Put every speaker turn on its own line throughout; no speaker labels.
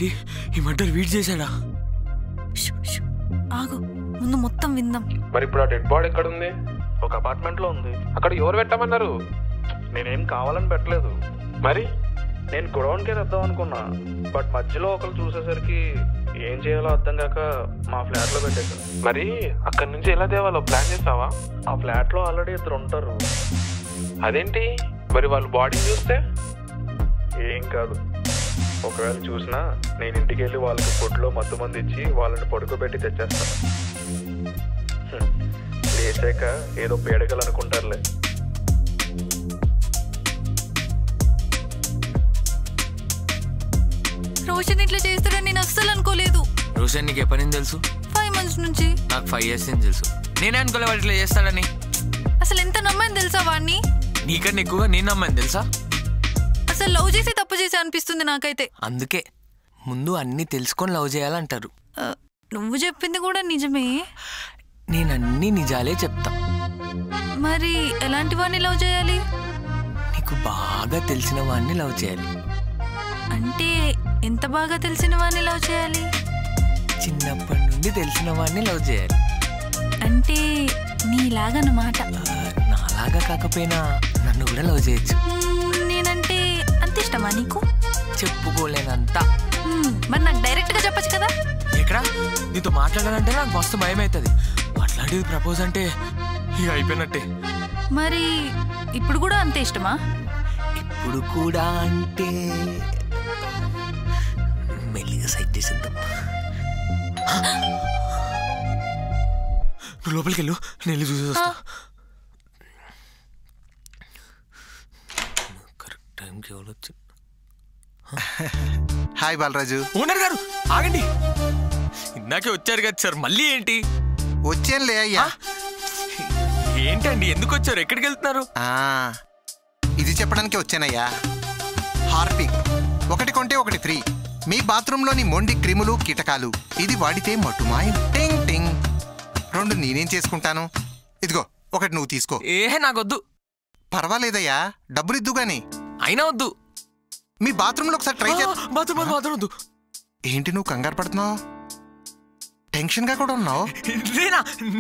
ఏంటి ఈ murder weed చేశాడా?
ఆగు, ముందు మొత్తం విందాం.
మరి ఇప్పుడు ఆ డెడ్ బాడీ ఎక్కడ ఉంది? ఒక అపార్ట్మెంట్ లో ఉంది. అక్కడ ఎవరు పెట్టమన్నారు? నేనేం కావాలని పెట్టలేదు. మరి నేను గొడవన్కే తెద్దాం అనుకున్నా, బట్ మధ్యలో ఒకరు చూసేసరికి ఏం చేయాలో అర్థం కాక మా ఫ్లాట్ లో పెట్టేశాను. మరి అక్కడి నుంచి ఎలా తేవాలో ప్లాన్ చేస్తావా? ఆ ఫ్లాట్ లో ఆల్రెడీ 2 ఉంటారు. అదేంటి మరి వాళ్ళు బాడీని చూస్తే? ఏం కాదు, ఒకవేళ చూసినా నేను ఇంటికి వెళ్ళి వాళ్ళకి ఫుడ్లో మత్తు మంది ఇచ్చి వాళ్ళని పడుకోబెట్టి తెచ్చేస్తాను. లేచాక ఏదో పేడకలు అనుకుంటారులే.
రోషన్ ఇట్లా చేస్తాడని నేను అస్సలు అనుకోలేదు.
రోషన్ నీకు ఎప్పటి నుంచి తెలుసు?
5 months నుంచి.
నాకు 5 years నుంచి తెలుసు. నేనే అనుకోలే వాడు ఇట్లా చేస్తాడని.
అసలు ఎంత నమ్మని తెలుసా వాడిని?
నీకన్నా ఎక్కువగా నేను నమ్మని తెలుసా?
అసలు లవ్ చేసి తప్పు చేసి అనిపిస్తుంది నాకైతే.
అందుకే ముందు అన్ని తెలుసుకొని లవ్ చేయాలంటారు.
నువ్వు చెప్పింది కూడా నిజమే.
నేను అన్ని నిజాలే చెప్తా.
మరి ఎలాంటి వాడిని లవ్ చేయాలి?
నీకు బాగా తెలిసిన వాడిని లవ్ చేయాలి.
అంటే ఎంత బాగా తెలిసిన వాడిని లవ్ చేయాలి?
చిన్నప్పటి నుండి తెలిసిన వాడిని లవ్ చేయాలి.
అంటే నీలాగన్నమాట.
నాలాగా కాకపోయినా నన్ను కూడా లవ్ చేయొచ్చు.
నేనంటే అంత ఇష్టమా నీకు?
చెప్పుకోలేనంత.
మరి నాకు డైరెక్ట్ గా చెప్పచ్చు కదా.
ఎక్కడ నీతో మాట్లాడాలంటే నాకు మస్తు భయం అవుతుంది. అట్లాంటిది ప్రపోజ్ అంటే ఇక అయిపోయినట్టే.
మరి ఇప్పుడు కూడా అంతే ఇష్టమా?
ఇప్పుడు కూడా అంటే మెల్లిగా సైడ్ చేసేద్దాం. నువ్వు లోపలికి వెళ్ళు, నేను చూసి వస్తా. కరెక్ట్ టైంకి ఎవరు వచ్చి.
హాయ్ బాలరాజు.
ఓనర్ గారు ఆగండి. ఇందాకే వచ్చారు కదా సార్, మళ్ళీ ఏంటి?
వచ్చానులే అయ్యా.
ఏంటండి ఎందుకు వచ్చారు? ఎక్కడికి వెళ్తున్నారు?
ఇది చెప్పడానికి వచ్చానయ్యా. హార్పిక్ 1 కొంటే 1 ఫ్రీ. మీ బాత్రూంలోని మొండి క్రిములు కీటకాలు ఇది వాడితే మట్టుమాయం. టింగ్ టింగ్. 2 నేనేం చేసుకుంటాను. ఇదిగో 1 నువ్వు తీసుకో.
నాకొద్దు.
పర్వాలేదయ్యా, డబ్బులిద్దు గాని.
అయినా వద్దు.
మీ బాత్రూంలో ఒకసారి ట్రై చేద్దాం.
బాత్రూమ్ వద్దు.
ఏంటి నువ్వు కంగారు పడుతున్నావు? టెన్షన్ గా కూడా ఉన్నావు.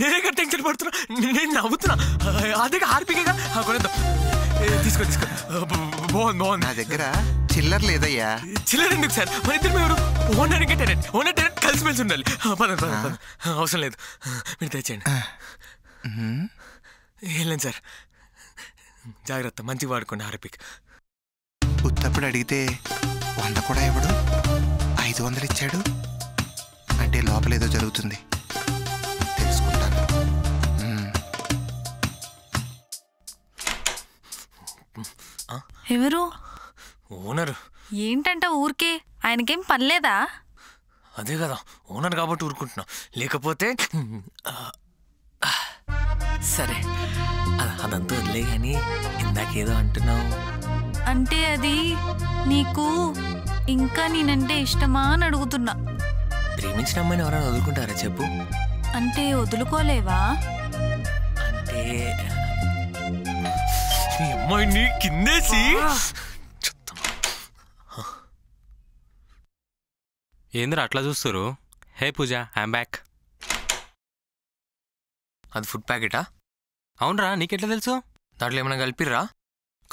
నేనే టెన్షన్ పడుతున్నా. నేను నవ్వుతున్నా. అదే హార్పికేగా కొనేద్దాం. తీసుకో. బాగుంది.
నా దగ్గర చిల్లర లేదయ్యా.
చిల్లర ఎందుకు సార్? మన ఇద్దరు ఎవరు? ఓనర్ టెనెంట్ కలిసిమెలిసి ఉండాలి. అవసరం లేదు, మీరు తెచ్చేయండి. ఏం లేదు సార్, జాగ్రత్త, మంచిగా వాడుకోండి హార్పిక్.
ఉత్తప్పుడు అడిగితే 100 కూడా ఇవ్వడు, 500 ఇచ్చాడు అంటే లోపలేదో జరుగుతుంది. తెలుసుకుంటాను.
ఎవరు?
ఓనర్.
ఏంటంట ఊరికే? ఆయనకేం పనిలేదా?
అదే కదా, ఓనర్ కాబట్టి ఊరుకుంటున్నా, లేకపోతే సరే అదంతా వదిలే. కానీ ఇందాకేదో అంటున్నావు.
అంటే అది నీకు ఇంకా నేనంటే ఇష్టమా అని అడుగుతున్నా.
ప్రేమించిన అమ్మాయిని ఎవరైనా వదులుకుంటారా చెప్పు?
అంటే వదులుకోలేవా?
అంటే ఈ అమ్మాయిని కిందేసి
ఏంద్రా అట్లా చూస్తారు? హే పూజ, ఐమ్ బ్యాక్.
అది ఫుడ్ ప్యాకెటా?
అవునరా, నీకెట్లా తెలుసు?
దాంట్లో ఏమైనా కలిపిర్రా?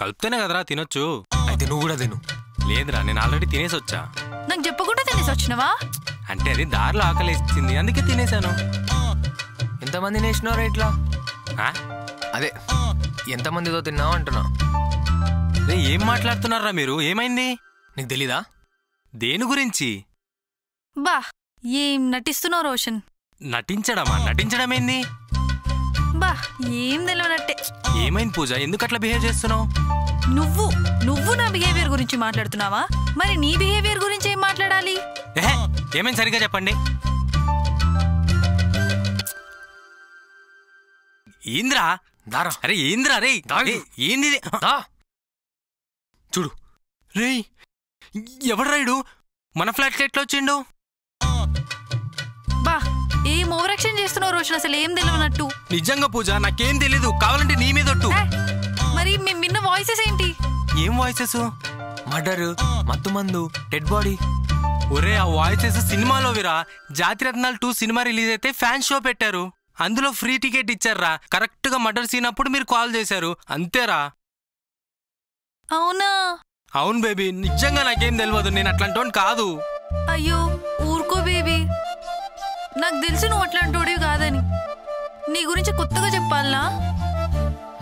కలిపితేనే కదరా తినొచ్చు.
అయితే నువ్వు కూడా తిను.
లేదురా, నేను ఆల్రెడీ తినేసి వచ్చా.
నాకు చెప్పకుండా తినేసి వచ్చినవా?
అంటే అది దారిలో ఆకలేసింది, అందుకే తినేసాను.
ఎంతమంది నేసినారా ఇట్లా? అదే ఎంతమందితో తిన్నావు అంటున్నా.
ఏం మాట్లాడుతున్నారా మీరు? ఏమైంది?
నీకు తెలీదా?
దేని గురించి?
బా ఏం నటిస్తున్నావు రోషన్?
నటించడమా? నటించడం ఏంది?
బా ఏం తెలియనట్టే.
ఏమైంది పూజ, ఎందుకు అట్లా బిహేవ్ చేస్తున్నావు?
నువ్వు నా బిహేవియర్ గురించి మాట్లాడుతున్నావా? మరి నీ బిహేవియర్ గురించి ఏం మాట్లాడాలి?
ఏమైంది సరిగ్గా చెప్పండి. ఏంద్రా?
దారా.
అరే ఏంద్రా రే, ఏంది?
చూడు
రే, ఎవడు రైడు మన ఫ్లాట్కి ఎట్లా వచ్చిండు?
బా ఏం ఓవరాక్షన్ చేస్తున్నావు రోషన్? అసలు ఏం తెలియనట్టు.
నిజంగా పూజ, నాకేం తెలీదు, కావాలంటే నీ మీదొట్టు.
మరి మేము విన్న వాయిసెస్ ఏంటి?
ఏం వాయిసెస్?
మర్డర్, మత్తు మందు, డెడ్ బాడీ.
ఒరే ఆ వాయిసెస్ సినిమాలోవిరా. జాతిరత్నాలు 2 సినిమా రిలీజ్ అయితే ఫ్యాన్ షో పెట్టారు. అందులో ఫ్రీ టికెట్ ఇచ్చారా. కరెక్ట్ గా మర్డర్ సీన్ అప్పుడు మీరు కాల్ చేశారు. అంతేరా.
అవునా?
అవును బేబీ, నిజంగా నాకేం తెలియదు. నేను అట్లాంటి కాదు.
అయ్యో ఊరుకో బేబీ, నాకు తెలుసు నువ్వు అట్లాంటోడివి కాదని. నీ గురించి కొత్తగా చెప్పాలనా?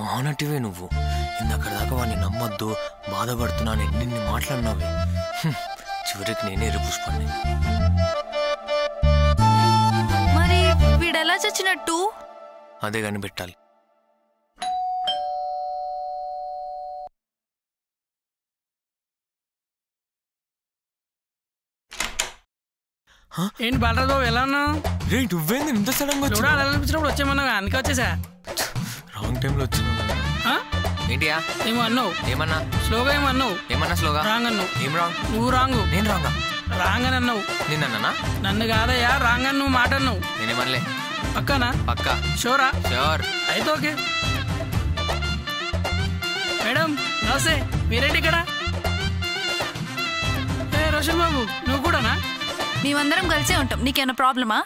మానటివే నువ్వు. ఇందక్కడ దాకా వాడిని నమ్మొద్దు, బాధపడుతున్నాను ఎన్ని మాట్లాడినావే. చివరికి నేనే పుష్పాన్ని.
మరి వీడెలా చచ్చినట్టు?
అదే కనిపెట్టాలి.
ఏంటి బాలరాజు ఎలా ఉన్నావు?
రే నువ్వేంది ఇంత సడన్ గా
చూడాలనిపించినప్పుడు వచ్చామన్నా, అందుకే వచ్చేసా.
రాంగ్ టైంలో వచ్చినా. ఏంటియా
ఏమో అన్నావు?
ఏమన్నా
స్లోగా ఏమో అన్నావు.
ఏమన్నా స్లోగా?
రాంగ్ అన్నావు.
ఏం రాంగ్?
నువ్వు రాంగు.
నేను రాంగా?
రాంగ్ అని అన్నావు.
నిన్నన్నా?
నన్ను కాదయ్యా, రాంగ్ అని నువ్వు మాట అన్నావు.
నేనేమనలే.
పక్కనా?
పక్కా.
షోరా?
షోర్.
అయితే ఓకే. మేడం నమస్తే, మీరేంటి ఇక్కడ? ఏ రోషన్ బాబు నువ్వు కూడానా?
మేమందరం కలిసే ఉంటాం, నీకేమైనా ప్రాబ్లమా?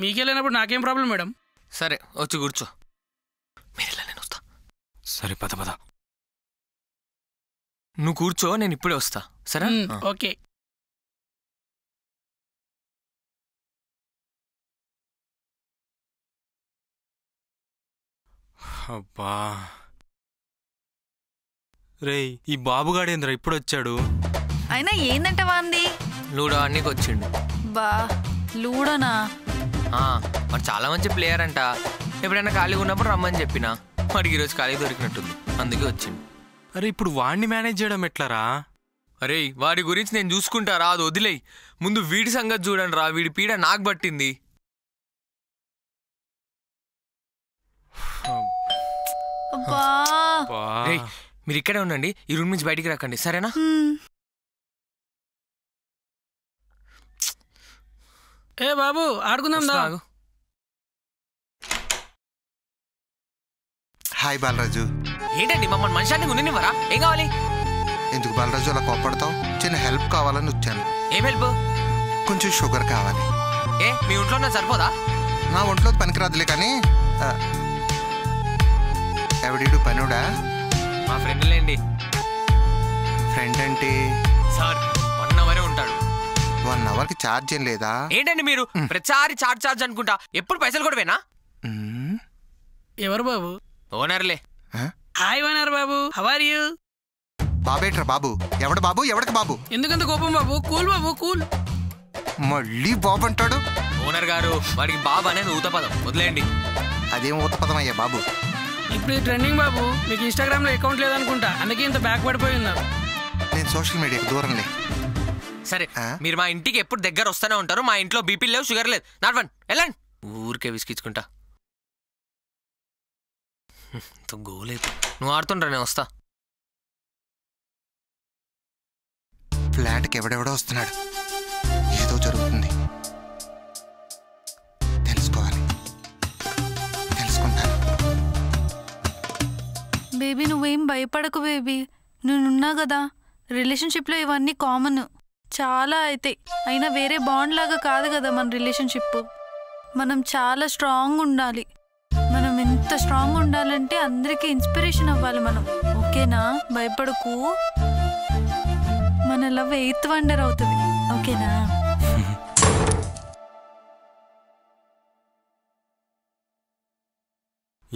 మీకే లేనప్పుడు నాకేం ప్రాబ్లం మేడం?
సరే వచ్చి కూర్చో. మీరెలా నేను వస్తా.
సరే పద పద.
నువ్వు కూర్చో, నేను ఇప్పుడే వస్తా. సరే
ఓకే.
అబ్బా రేయ్, ఈ బాబుగాడేంద్ర ఇప్పుడు వచ్చాడు?
అయినా ఏందంట వాంది?
లూడో అన్నికి వచ్చిండు.
బా లూడోనా?
వాడు చాలా మంచి ప్లేయర్ అంట. ఎప్పుడైనా ఖాళీగా ఉన్నప్పుడు రమ్మని చెప్పినా, వాడికి ఈరోజు ఖాళీ దొరికినట్టుంది, అందుకే వచ్చిండు.
అరే ఇప్పుడు వాడిని మేనేజ్ చేయడం ఎట్లారా?
అరే వాడి గురించి నేను చూసుకుంటారా, అది వదిలేయి. ముందు వీడి సంగతి చూడండి రా, వీడి పీడ నాకు పట్టింది. మీరు ఇక్కడే ఉండండి, ఈ రూమ్ నుంచి బయటికి రాకండి, సరేనా?
ఏ బాబు ఆడుకుందాం దా.
హాయ్ బాలరాజు.
ఏంటండి మమ్మల్ని మనిషాన్ని ఉండనివ్వరా? ఏం కావాలి?
ఎందుకు బాలరాజు అలా కోపడతావు? చిన్న హెల్ప్ కావాలని వచ్చాను.
ఏం హెల్ప్?
కొంచెం షుగర్ కావాలి.
ఏ మీ ఒంట్లో నా సరిపోదా?
నా ఒంట్లో పనికిరాదులే కానీ ఎవడీడు పనుడా?
మా ఫ్రెండ్లేండి.
ఫ్రెండ్ అంటే
సార్ 1 అవరే ఉంటాడు.
1 అవర్కి ఛార్జ్ ఏం లేదా?
ఏంటండి మీరు ప్రతిసారి చార్జ్ అనుకుంటా, ఎప్పుడు పైసలు కూడా వేనా?
ఎవరు బాబు?
ఓనర్లే.
హాయ్ ఓనర్ బాబు, హౌ ఆర్ యు?
బాబేట్రా బాబు? ఎవడు బాబు? ఎవడికి బాబు?
ఎందుకంత కోపం బాబు? కూల్ బాబు కూల్.
మళ్ళీ బాబు అంటాడు.
ఓనర్ గారు, వాడికి బాబు అనేది ఊత పదం, వదిలేయండి.
అదేం ఊతపదం అయ్యా బాబు?
ఇప్పుడు ట్రెండింగ్ బాబు. మీకు ఇన్స్టాగ్రామ్ లో అకౌంట్ లేదనుకుంటా, అందుకే ఇంత బ్యాక్ పడిపోయి ఉన్నారు.
నేను సోషల్ మీడియాకి దూరంలే.
సరే మీరు మా ఇంటికి ఎప్పుడు దగ్గర వస్తూనే ఉంటారు. మా ఇంట్లో బీపీ లేవు, షుగర్ లేదు. నాట్ వెళ్ళండి. ఊరికే విసికించుకుంటా. గోలేదు. నువ్వు ఆడుతుండ్రా, నేను వస్తా.
ఫ్లాట్కి ఎవడెవడో వస్తున్నాడు. ఏదో జరుగుతుంది, తెలుసుకోవాలి. తెలుసుకుంటాను.
బేబీ నువ్వేం భయపడకు బేబీ, నేనున్నా కదా. రిలేషన్షిప్లో ఇవన్నీ కామన్, చాలా అయితే. అయినా వేరే బాండ్ లాగా కాదు కదా మన రిలేషన్షిప్. మనం చాలా స్ట్రాంగ్ ఉండాలి. మనం ఎంత స్ట్రాంగ్ ఉండాలంటే అందరికీ ఇన్స్పిరేషన్ అవ్వాలి మనం. ఓకేనా? భయపడకు. మన లవ్ 8th వండర్ అవుతుంది. ఓకేనా?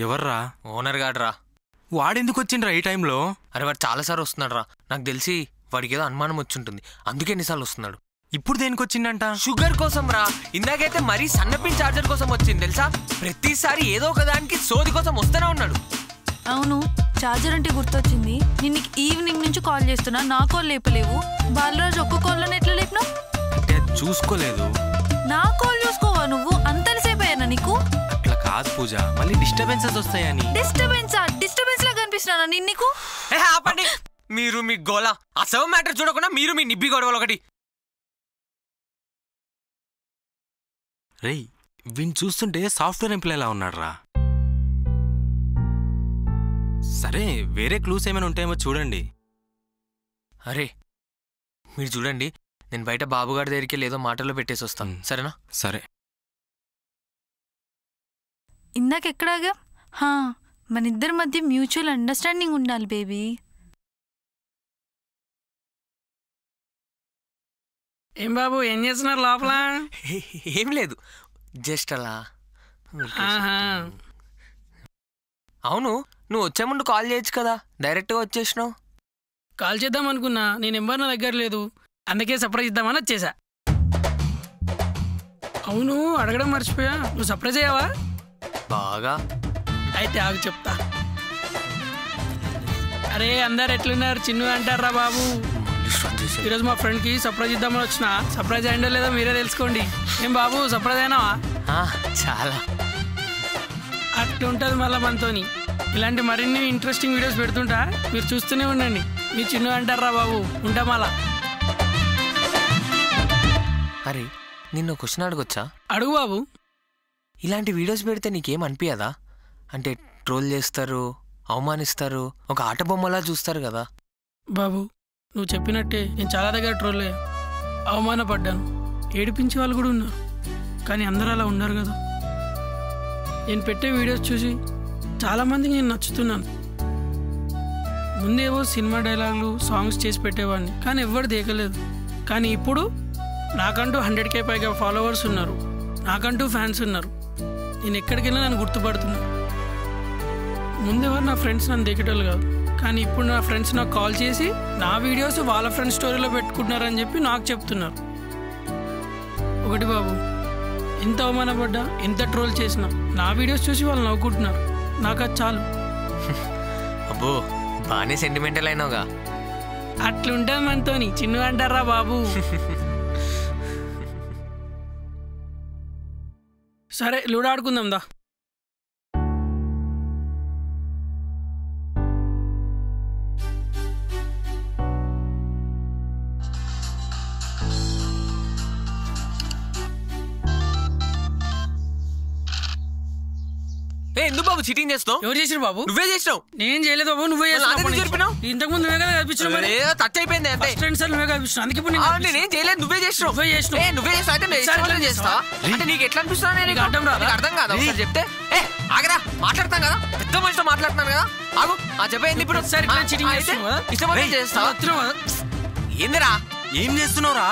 ఎవర్రా?
ఓనర్ గాడ్రా.
వాడెందుకు వచ్చిండ్రా ఈ టైంలో?
అరే వాడు చాలాసార్లు వస్తున్నాడు రా. నాకు తెలిసి వాడికి ఏదో అనుమానం వచ్చుంటుంది, అందుకే ఎన్నిసార్లు వస్తున్నాడు.
ఇప్పుడు దేనికి వచ్చిందంట?
షుగర్ కోసం రా. ఇందాకైతే మరీ సన్నపిన్ చార్జర్ కోసం వచ్చింది తెలుసా. ప్రతిసారి ఏదో ఒక దానికి సోది కోసం వస్తూనే ఉన్నాడు.
అవును, చార్జర్ అంటే గుర్తొచ్చింది. నేను ఈవినింగ్ నుంచి కాల్ చేస్తున్నా, నా కాల్ లేపలేవు. బాలరాజు ఒక్క కాల్లోనే ఎట్లా లేపినావు?
అంటే చూసుకోలేదు.
నా కాల్ చూసుకోవా నువ్వు? అంతసేపు అయ్యానా నీకు?
అట్లా కాదు పూజ, మళ్ళీ డిస్టర్బెన్సెస్ వస్తాయని.
డిస్టర్బెన్స్ లాగా అనిపిస్తున్నా నేను నీకు?
ఆపండి మీరు మీ గోలా. అసలు మ్యాటర్ చూడకుండా మీరు మీ నిబ్బి గొడవలు ఒకటి.
రేయ్ వీణ్ చూస్తుంటే సాఫ్ట్వేర్ ఎంప్లాయ్ లా ఉన్నాడు రా. సరే వేరే క్లూస్ ఏమైనా ఉంటాయేమో చూడండి.
అరే మీరు చూడండి, నేను బయట బాబుగారి దగ్గరికి ఏదో మాటల్లో పెట్టేసి వస్తాను, సరేనా?
సరే.
ఇందాకెక్కడాగా మన ఇద్దరి మధ్య మ్యూచువల్ అండర్స్టాండింగ్ ఉండాలి బేబీ.
ఏం బాబు ఏం చేస్తున్నారు లోపల?
ఏం లేదు, జస్ట్ అలా. అవును, నువ్వు వచ్చే ముందు కాల్ చేయొచ్చు కదా, డైరెక్ట్గా వచ్చేసినావు.
కాల్ చేద్దాం అనుకున్నా, నీ నెంబర్ నా దగ్గర లేదు, అందుకే సర్ప్రైజ్ ఇద్దామని వచ్చేసా. అవును అడగడం మర్చిపోయా, నువ్వు సర్ప్రైజ్ అయ్యావా?
బాగా.
అయితే ఆగు చెప్తా. అరే అందరు ఎట్లున్నారు, చిన్ను అంటారా బాబు. ఈరోజు మా ఫ్రెండ్కి సర్ప్రైజ్ ఇద్దామని వచ్చిన, సర్ప్రైజ్ అయిందో లేదో మీరే తెలుసుకోండి. ఏం బాబు సర్ప్రైజ్ అయినావా?
చాలా.
అట్లుంటుంది మళ్ళీ మనతోని. ఇలాంటి మరిన్ని ఇంట్రెస్టింగ్ వీడియోస్ పెడుతుంటా, మీరు చూస్తూనే ఉండండి. మీ చిన్ను అంటారా బాబు, ఉంటా మళ్ళా.
అరే నిన్ను క్వశ్చన్ అడగొచ్చా?
అడుగు బాబు.
ఇలాంటి వీడియోస్ పెడితే నీకేం అనిపించదా? అంటే ట్రోల్ చేస్తారు, అవమానిస్తారు, ఒక ఆట బొమ్మలా చూస్తారు కదా.
బాబు నువ్వు చెప్పినట్టే నేను చాలా దగ్గర ట్రోల్ అయ్యా, అవమానపడ్డాను, ఏడిపించే వాళ్ళు కూడా ఉన్నారు. కానీ అందరూ అలా ఉన్నారు కదా. నేను పెట్టే వీడియోస్ చూసి చాలామందికి నేను నచ్చుతున్నాను. ముందేవో సినిమా డైలాగులు సాంగ్స్ చేసి పెట్టేవాడిని, కానీ ఎవ్వరు దేకలేదు. కానీ ఇప్పుడు నాకంటూ 100K పైగా ఫాలోవర్స్ ఉన్నారు, నాకంటూ ఫ్యాన్స్ ఉన్నారు. నేను ఎక్కడికి వెళ్ళినా నన్ను గుర్తుపడుతున్నాను. ముందెవరు నా ఫ్రెండ్స్ నన్ను దేకేటోళ్ళు కాదు, కానీ ఇప్పుడు నా ఫ్రెండ్స్ నాకు కాల్ చేసి నా వీడియోస్ వాళ్ళ ఫ్రెండ్స్ స్టోరీలో పెట్టుకుంటున్నారని చెప్పి నాకు చెప్తున్నారు. ఒకటి బాబు, ఎంత అవమానపడ్డా, ఎంత ట్రోల్ చేసినా నా వీడియోస్ చూసి వాళ్ళు నవ్వుకుంటున్నారు, నాకు అది చాలు.
అబ్బో బాగానే సెంటిమెంటల్ అయినావుగా.
అట్లుంటుంది మనతోని, చిన్ను అంటారా బాబు. సరే లూడో ఆడుకుందాం దా.
ఎందుకు బాబు చీటింగ్ చేస్తావు?
ఎవరు చేసారు బాబు?
నువ్వే చేసినావు.
నేను చేయలేదు బాబు, నువ్వే చేసినావు. ఇంతకు ముందు నువ్వే కదా కనిపించావు,
టచ్ అయిపోయింది అంతే.
నువ్వే కనిపించావు, అందుకే
నేనేం చేయలేదు, నువ్వే చేసినావు. నువ్వే చేస్తావు చేస్తా అంటే నీకు ఎట్లా అనిపిస్తున్నా అర్థం కాదు. ఒకసారి చెప్తే ఆగరా, మాట్లాడతాం కదా, పెద్ద మనిషితో మాట్లాడుతున్నాను కదా. ఆగు, చెప్పేది ఇప్పుడు ఇష్టం చేస్తావా? ఏందిరా
ఏం చేస్తున్నావురా?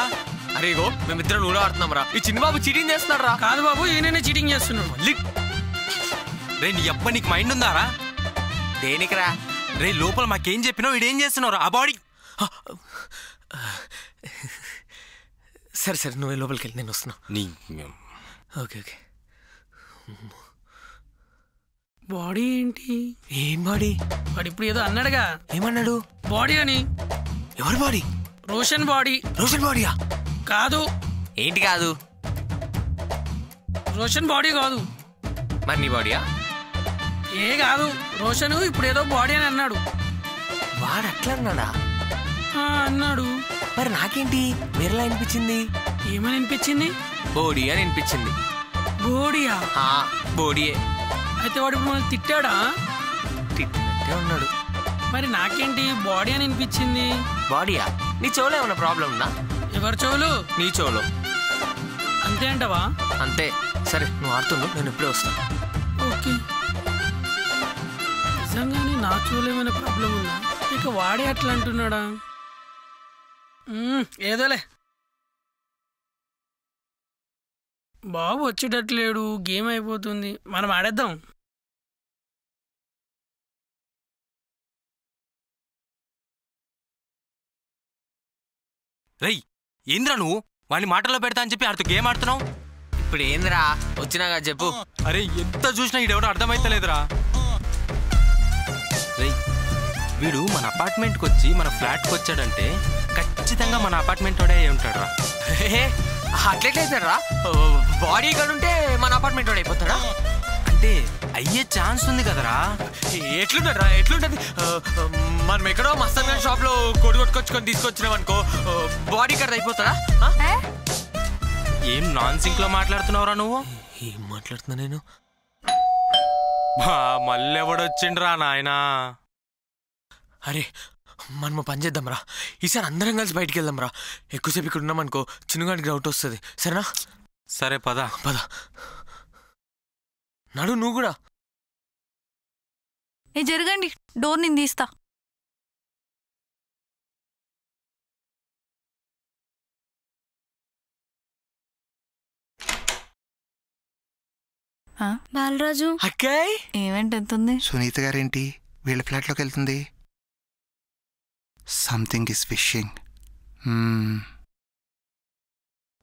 అరే గో మేమిద్దరం లూడో ఆడుతున్నాం రా, ఈ చిన్న బాబు చీటింగ్ చేస్తున్నాడు రా.
కాదు బాబు, ఈయననే చీటింగ్ చేస్తున్నాడు.
రే నీ అబ్బా నీకు మైండ్ ఉందారా?
దేనికిరా?
రే లోపల మాకేం చెప్పినావు, ఇడేం చేస్తున్నావు? ఆ బాడీ
సరే సరే నువ్వే లోపలికి వెళ్ళి, నేను వస్తున్నా. Okay okay.
బాడీ ఏంటి?
ఏం బాడీ?
వాడు ఇప్పుడు ఏదో అన్నాడుగా.
ఏమన్నాడు?
బాడీ అని.
ఎవరి బాడీ?
రోషన్ బాడీ.
రోషన్ బాడీయా?
కాదు.
ఏంటి కాదు?
రోషన్ బాడీ కాదు.
మరి నీ బాడీయా?
ఏ కాదు, రోషన్ ఇప్పుడు ఏదో బాడీ అని అన్నాడు.
వాడు అట్లా అన్నాడా?
అన్నాడు.
మరి నాకేంటి వేరేలా అనిపించింది?
ఏమని అనిపించింది?
బోడీ అని అనిపించింది.
బోడియా?
బోడియే.
అయితే వాడు ఇప్పుడు మనల్ని తిట్టాడా?
తిట్టినట్టే ఉన్నాడు.
మరి నాకేంటి బాడీ అని అనిపించింది?
బాడీయా? నీ చెవులో ఏమన్నా ప్రాబ్లం ఉందా?
ఎవరి చెవులు?
నీ చెవులో.
అంతే అంటవా?
అంతే. సరే నువ్వు ఆడుతుండు, నేను ఇప్పుడే వస్తాను.
ఓకే. నిజంగానే నా చెవులో ఏమైనా ప్రాబ్లం ఉందా, ఇక వాడే అట్లా అంటున్నాడా? ఏదోలే. బాబు వచ్చేటట్లేడు, గేమ్ అయిపోతుంది, మనం ఆడేద్దాం.
రేయ్ ఏంద్రా నువ్వు వాడిని మాటల్లో పెడతా అని చెప్పి ఆడితో గేమ్ ఆడుతున్నావు?
ఇప్పుడు ఏందిరా వచ్చినాగా చెప్పు.
అరే ఎంత చూసినా ఈడెవడో అర్థమైతలేదురా. రేయ్ వీడు మన అపార్ట్మెంట్కి వచ్చి మన ఫ్లాట్కి వచ్చాడంటే ఖచ్చితంగా మన అపార్ట్మెంట్ వాడే అయి ఉంటాడు రా.
అట్లెట్లయితారా? బాడీ గార్డ్ ఉంటే మన అపార్ట్మెంట్ వాడు అయిపోతాడా?
అంటే అయ్యే ఛాన్స్ ఉంది కదరా.
ఎట్లుంటారా? ఎట్లుంటది? మనం ఎక్కడో మస్తాన్ గారి షాప్ లో కొడు కొట్టుకొచ్చుకొని తీసుకొచ్చినాం అనుకో, బాడీ గార్డ్ అయిపోతాడా?
ఏం నాన్ సింక్ లో మాట్లాడుతున్నావురా నువ్వు?
ఏం మాట్లాడుతున్నా నేను?
మళ్ళీ ఎవడొచ్చిండ్రా నాయనా?
అరే మనం పని చేద్దాం రా, ఈసారి అందరం కలిసి బయటికి వెళ్దాం రా. ఎక్కువసేపు ఇక్కడ ఉన్నామనుకో చిన్నగానికి డౌట్ వస్తుంది. సరేనా?
సరే పద.
పద. నడు నువ్వు కూడా.
జరగండి, డోర్ నేను తీస్తా.
బాలరాజు
అక్కాయ్
ఏమేంటి ఎంతుంది?
సునీత గారేంటి వీళ్ళ ఫ్లాట్లోకి వెళ్తుంది? Something is fishing.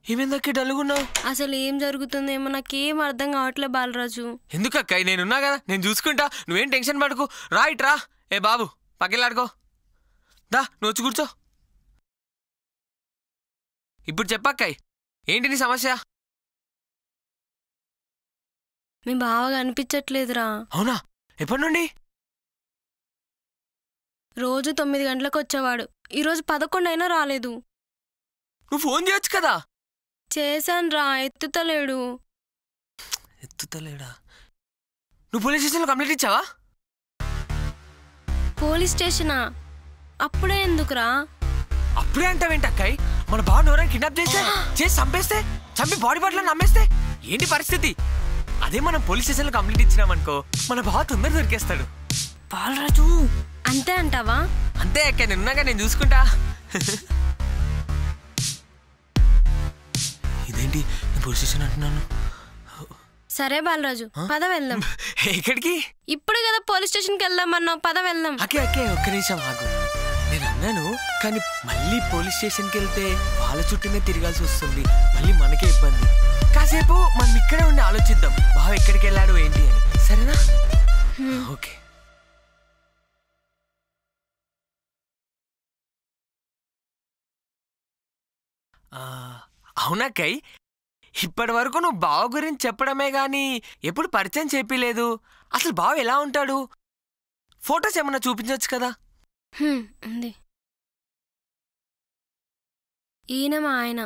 ఏమైందక్కే డల్గున్నావు?
అసలు ఏం జరుగుతుందేమో నాకేం అర్థం కావట్లే బాలరాజు.
ఎందుకు అక్కాయ్, నేనున్నా కదా, నేను చూసుకుంటా, నువ్వేం టెన్షన్ పడకు. రా ఇట్రా. ఏ బాబు పక్కలాడుకో. దా నువ్వు వచ్చి కూర్చో. ఇప్పుడు చెప్పక్కాయ్, ఏంటి నీ సమస్య?
మీ బావగా అనిపించట్లేదురా.
అవునా? ఎప్పటి నుండి?
రోజు 9 గంటలకు వచ్చేవాడు, ఈరోజు 11 అయినా రాలేదు.
నువ్వు ఫోన్ చేయొచ్చు కదా.
చేశాన్రా, ఎత్తుతలేడు.
ఎత్తుతలేడా? నువ్వు పోలీస్ స్టేషన్లో కంప్లైంట్ ఇచ్చావా?
పోలీస్ స్టేషనా? అప్పుడే ఎందుకురా?
అప్పుడే అంటావేంటి అక్కాయ్? మన బాబుని ఎవరైనా కిడ్నాప్ చేసి చంపేస్తే, చంపి బాడీ పార్ట్లను నమ్మేస్తే ఏంటి పరిస్థితి? అదే మనం పోలీస్ స్టేషన్లో కంప్లైంట్ ఇచ్చినామనుకో మన బావ తొందరగా దొరికేస్తాడు.
బాలరాజు
అంతే అంటావా?
అంతే అక్క, నేనున్నాగా, నేను చూసుకుంటా. ఇదేంటి నేను పోలీస్ స్టేషన్ అంటున్నాను?
సరే బాలరాజు, పద వెళ్దాం.
ఎక్కడికి?
ఇప్పుడు కదా పోలీస్ స్టేషన్కి వెళ్దామన్నావు, పద వెళ్దాం.
అక్కే అక్కే ఒక్క నిమిషం ఆగు. నేను అన్నాను కానీ మళ్ళీ పోలీస్ స్టేషన్కి వెళ్తే వాళ్ళ చుట్టూనే తిరగాల్సి వస్తుంది, మళ్ళీ మనకే ఇబ్బంది. కాసేపు మనం ఇక్కడే ఉండి ఆలోచిద్దాం బావ ఎక్కడికి వెళ్ళాడు ఏంటి అని. సరేనా? ఓకే. అవునాకై, ఇప్పటి వరకు నువ్వు బావ గురించి చెప్పడమే గాని ఎప్పుడు పరిచయం చెప్పలేదు. అసలు బావ ఎలా ఉంటాడు? ఫొటోస్ ఏమన్నా చూపించవచ్చు కదా.
ఉంది. ఈయన మా ఆయన.